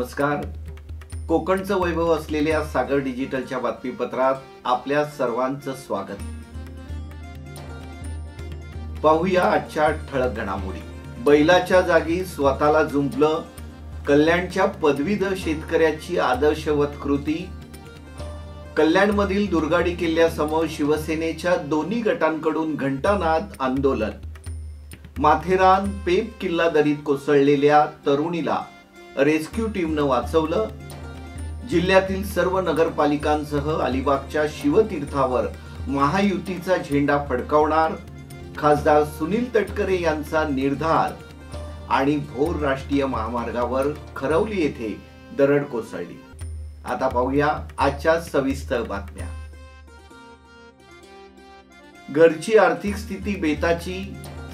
नमस्कार. कोकणचं वैभव असलेल्या सागर डिजिटलच्या बातमीपत्रात आपल्या सर्वांचं स्वागत. पाहूया आजच्या ठळक घडामोडी. बैलाच्या जागी स्वतःला जुंपलं. कल्याणच्या पदवीधर शेतकऱ्याची आदर्शवत कृती. कल्याणमधील दुर्गाडी किल्ल्यासमोर शिवसेनेच्या दोन्ही गटांकडून घंटानाद आंदोलन. माथेरान पेब किल्ला दरीत कोसळलेल्या तरुणीला रेस्क्यू टीमनं वाचवलं. जिल्ह्यातील सर्व नगरपालिकांसह अलिबागच्या शिवतीर्थावर महायुतीचा झेंडा फडकावणार. खासदार सुनील तटकरे यांचा निर्धार. आणि भोर राष्ट्रीय महामार्गावर खरवली येथे दरड कोसळली. आता पाहूया आजच्या सविस्तर बातम्या. घरची आर्थिक स्थिती बेताची.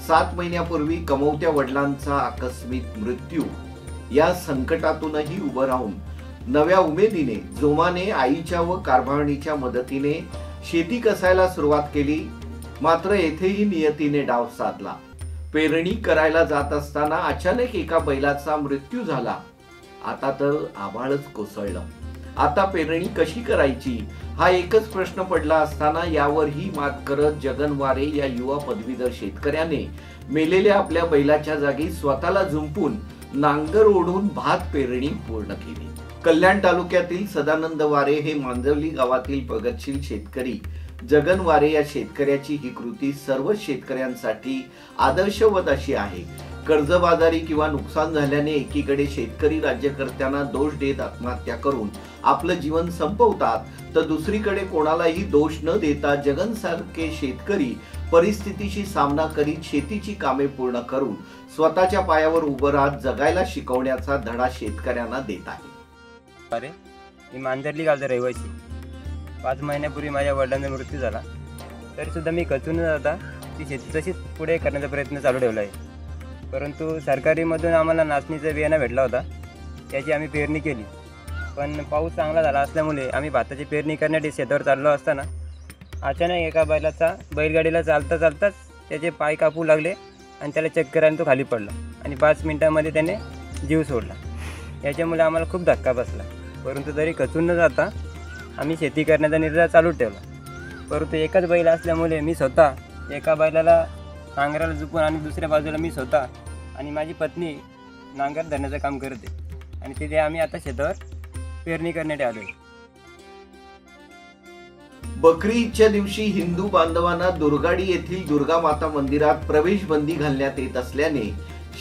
7 महिन्यापूर्वी कमवत्या वडिलांचा आकस्मिक मृत्यू. या संकटातूनही उभं राहून नव्या उमेदीने जोमाने आईच्या व कारभारणीच्या मदतीने शेती कसायला सुरुवात केली. मात्र येथेही नियतीने डाव साधला. पेरणी करायला जात असताना अचानक एका बैलाचा मृत्यू झाला. आता तर आभाळच कोसळलं. आता पेरणी कशी करायची हा एकच प्रश्न पडला असताना यावरही मात करत जगन वारे या युवा पदवीधर शेतकऱ्याने मेलेल्या आपल्या बैलाच्या जागी स्वतःला झुंपून नांगर ओढून भात पेरणी पूर्ण केली. कल्याण तालुक्यातील सदानंद वारे हे मांजवली गावातील प्रगतशील शेतकरी जगन वारे या शेतकऱ्याची ही कृती सर्व शेतकऱ्यांसाठी आदर्शवत अशी आहे. कर्जबाजारी किंवा नुकसान झाल्याने एकीकडे शेतकरी राज्यकर्त्यांना दोष देत आत्महत्या करून आपलं जीवन संपवतात, तर दुसरीकडे कोणालाही दोष न देता जगन सारखे शेतकरी परिस्थितीशी सामना करीत शेतीची कामे पूर्ण करून स्वतःच्या पायावर उभं राहत जगायला शिकवण्याचा धडा शेतकऱ्यांना देत आहे. अरे मी मांजरली गावचा रहिवासी. 5 महिन्यापूर्वी माझ्या वडिलांचा मृत्यू झाला. तरी सुद्धा मी खचून न जाता ती शेती तशीच पुढे करण्याचा प्रयत्न चालू ठेवला आहे. परंतु सरकारीमधून आम्हाला नाचणीचा बियाणा भेटला होता. त्याची आम्ही पेरणी केली. पण पाऊस चांगला झाला असल्यामुळे आम्ही भाताची पेरणी करण्यासाठी शेतावर चाललो असताना अचानक एका बैलगाडीला चालता चालताच त्याचे पाय कापू लागले आणि त्याला चक्कर आली. तो खाली पडला आणि 5 मिनिटांमध्ये त्याने जीव सोडला. याच्यामुळे आम्हाला खूप धक्का बसला. परंतु तरी खचून न जाता आम्ही शेती करण्याचा निर्धार चालू ठेवला. परंतु एकच बैल असल्यामुळे मी स्वतः एका बैलाला नांगराला झुकून आणि दुसऱ्या बाजूला मी स्वतः आणि माझी पत्नी नांगर धरण्याचं काम करते. आणि तिथे आम्ही आता शेतावर पेरणी करण्यासाठी आलो. बकरी ईदच्या दिवशी हिंदू बांधवांना दुर्गाडी येथील दुर्गा माता मंदिरात प्रवेश बंदी घालण्यात येत असल्याने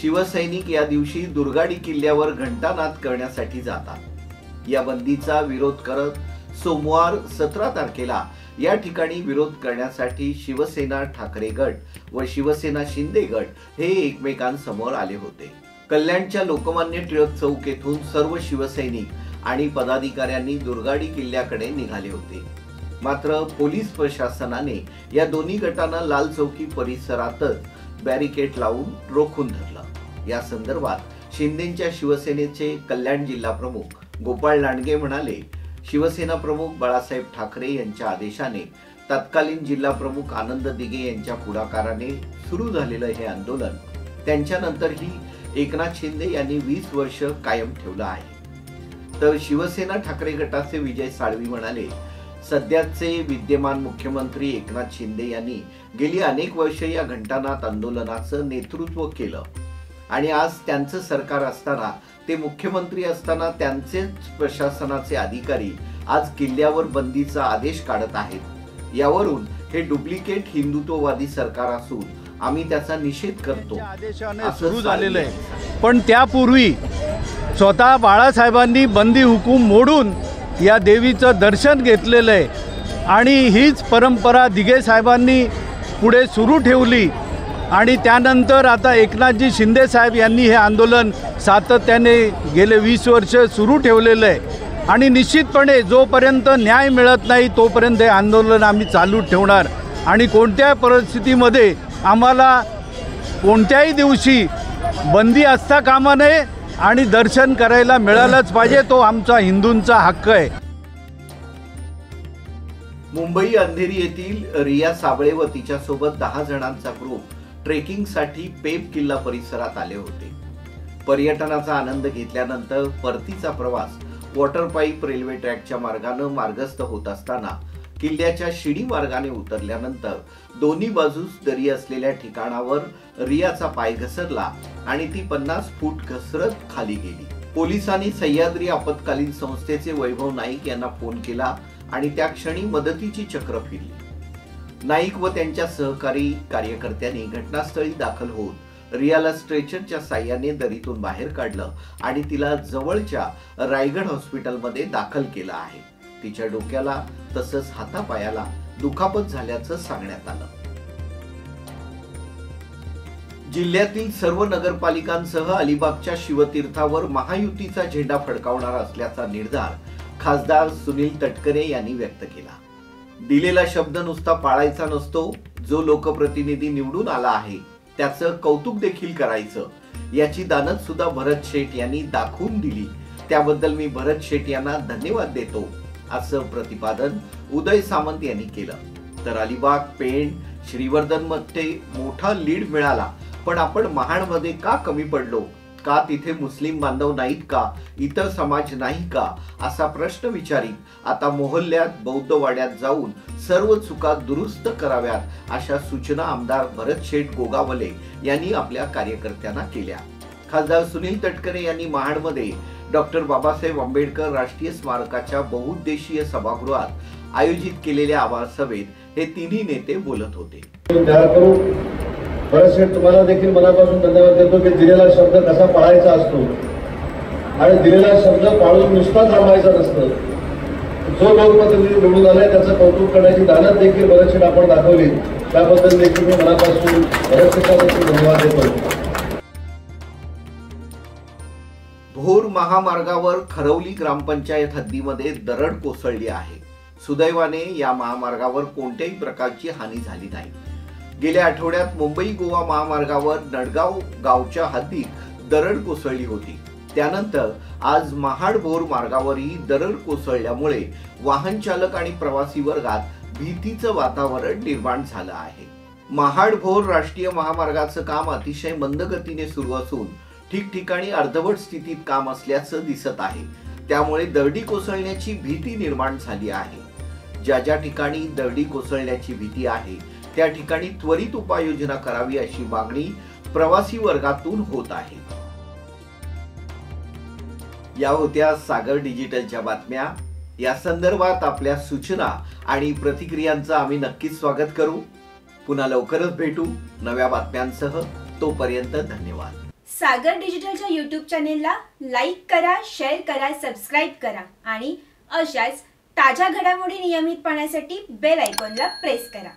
शिवसैनिक या दिवशी दुर्गाडी किल्ल्यावर घंटानाद करण्यासाठी जातात. या बंदीचा विरोध करत सोमवार 17 तारखेला या ठिकाणी विरोध करण्यासाठी शिवसेना ठाकरे गट व शिवसेना शिंदे गट हे एकमेकांसमोर आले होते. कल्याणच्या लोकमान्य टिळक चौक येथून सर्व शिवसैनिक आणि पदाधिकाऱ्यांनी दुर्गाडी किल्ल्याकडे निघाले होते. मात्र पोलीस प्रशासनाने या दोन्ही गटांना लाल चौकी परिसरातच बॅरिकेड लावून रोखून धरलं. या संदर्भात शिंदेच्या शिवसेनेचे कल्याण जिल्हा प्रमुख गोपाळ लांडगे म्हणाले, शिवसेना प्रमुख बाळासाहेब ठाकरे यांच्या आदेशाने तत्कालीन जिल्हा प्रमुख आनंद दिघे यांच्या पुढाकाराने सुरू झालेलं हे आंदोलन त्यांच्यानंतरही एकनाथ शिंदे यांनी 20 वर्ष कायम ठेवलं आहे. तर शिवसेना ठाकरे गटाचे विजय साळवी म्हणाले, सध्याचे विद्यमान मुख्यमंत्री एकनाथ शिंदे यांनी गेली अनेक वर्ष या घंटानाद आंदोलनाचं नेतृत्व केलं आणि आज त्यांचं सरकार असताना ते मुख्यमंत्री असताना त्यांचेच प्रशासनाचे अधिकारी आज किल्ल्यावर बंदीचा आदेश काढत आहेत. यावरून हे डुप्लिकेट हिंदुत्ववादी सरकार असून आम्ही त्याचा निषेध करतो आदेशाने सुरू झालेलं आहे. पण त्यापूर्वी स्वतः बाळासाहेबांनी बंदी हुकूम मोडून या देवीचं दर्शन घेतलेलं आहे आणि हीच परंपरा दिघे साहेबांनी पुढे सुरू ठेवली. आणि त्यानंतर आता एकनाथजी शिंदे साहेब यांनी हे आंदोलन सातत्याने गेले 20 वर्ष सुरू ठेवलेलं आहे. आणि निश्चितपणे जोपर्यंत न्याय मिळत नाही तोपर्यंत हे आंदोलन आम्ही चालू ठेवणार. आणि कोणत्या परिस्थितीमध्ये आम्हाला कोणत्याही दिवशी बंदी असता कामा नये आणि दर्शन करायला मिळालंच पाहिजे. तो आमचा हिंदूंचा हक्क आहे. मुंबई अंधेरी येथील रिया साबळे व तिच्यासोबत 10 जणांचा ग्रुप ट्रेकिंगसाठी पेब किल्ला परिसरात आले होते. पर्यटनाचा आनंद घेतल्यानंतर परतीचा प्रवास वॉटर पाईप रेल्वे ट्रॅकच्या मार्गाने मार्गस्थ होत असताना किल्ल्याच्या शिडी मार्गाने उतरल्यानंतर दोन्ही बाजूस दरी असलेल्या ठिकाणावर रियाचा पाय घसरला आणि ती 50 फूट घसरत खाली गेली। पोलिसांनी सह्याद्री आपत्कालीन संस्थेचे वैभव नाईक यांना फोन केला आणि त्या क्षणी मदतीची चक्र फिरली। नाईक व त्यांच्या सहकारी कार्यकर्त्यांनी घटनास्थळी दाखल होत रियाला स्ट्रेचरच्या साह्याने दरीतून बाहेर काढलं आणि तिला जवळच्या रायगड हॉस्पिटलमध्ये दाखल केलं आहे। तिच्या डोक्याला तसंच हातापायाला दुखापत झाल्याचं सांगण्यात आलं। जिल्ह्यातील सर्व नगरपालिकांसह अलिबागच्या शिवतीर्थावर महायुतीचा झेंडा फडकावणार असल्याचा निर्धार खासदार सुनील तटकरे यांनी व्यक्त केला। दिलेला शब्द नुसता पाळायचा नसतो, जो लोकप्रतिनिधी निवडून आला आहे त्याचं कौतुक देखील करायचं, याची दानत सुद्धा भरत शेठ यांनी दाखवून दिली। त्याबद्दल मी भरत शेठ यांना धन्यवाद देतो, असं प्रतिपादन उदय सामंत यांनी केलं। तर अलिबाग, पेण, श्रीवर्धन मध्ये मोठा लीड मिळाला, पण आपण महाडमध्ये का कमी पडलो? का तिथे मुस्लिम बांधव नाहीत का? इतर समाज नाही का? असा प्रश्न विचारित आता मोहल्ल्यात, बौद्धवाड्यात जाऊन सर्व चुका दुरुस्त कराव्यात, अशा सूचना आमदार भरत शेठ गोगावले यांनी आपल्या कार्यकर्त्यांना केल्या। खासदार सुनील तटकरे यांनी महाडमध्ये डॉक्टर बाबासाहेब आंबेडकर राष्ट्रीय स्मारकाच्या बहुउद्देशीय सभागृहात आयोजित केलेल्या आभार सभेत हे तिन्ही नेते बोलत होते। भरत शेठ, तुम्हाला देखील मनापासून धन्यवाद देतो की दिलेला शब्द कसा पाळायचा असतो आणि दिलेला शब्द पाळून नुसता थांबायचा नसतं। जो लोकप्रतिनिधी निवडून आलाय त्याचं कौतुक करण्याची दानत देखील भरत शेठ आपण दाखवली, त्याबद्दल देखील मी मनापासून भरत शेठला देखील धन्यवाद देतो। भोर महामार्गावर खरवली ग्रामपंचायत हद्दीमध्ये दरड कोसळली आहे। सुदैवाने या महामार्गावर कोणत्याही प्रकारची हानी झाली नाही। गेल्या आठवड्यात मुंबई गोवा महामार्गावर नडगाव गावच्या हद्दीत दरड कोसळली होती। त्यानंतर आज महाड भोर मार्गावरही दरड कोसळल्यामुळे वाहन चालक आणि प्रवासी वर्गात भीतीचं वातावरण निर्माण झालं आहे। महाड भोर राष्ट्रीय महामार्गाचं काम अतिशय मंद गतीने सुरू असून ठिकठिकाणी अर्धवट स्थितीत काम असल्याचं दिसत आहे। त्यामुळे दरडी कोसळण्याची भीती निर्माण झाली आहे। ज्या ज्या ठिकाणी दरडी कोसळण्याची भीती आहे त्या ठिकाणी त्वरित उपाययोजना करावी अशी मागणी प्रवासी वर्गातून होत आहे। या होत्या सागर डिजिटलच्या बातम्या। या संदर्भात आपल्या सूचना आणि प्रतिक्रियांचं आम्ही नक्कीच स्वागत करू। पुन्हा लवकरच भेटू नव्या बातम्यांसह। तोपर्यंत धन्यवाद। सागर डिजिटलच्या YouTube चॅनेलला लाईक करा, शेअर करा, सबस्क्राइब करा आणि अशाच ताज्या घडामोडी नियमित पाहण्यासाठी बेल आयकॉनला प्रेस करा।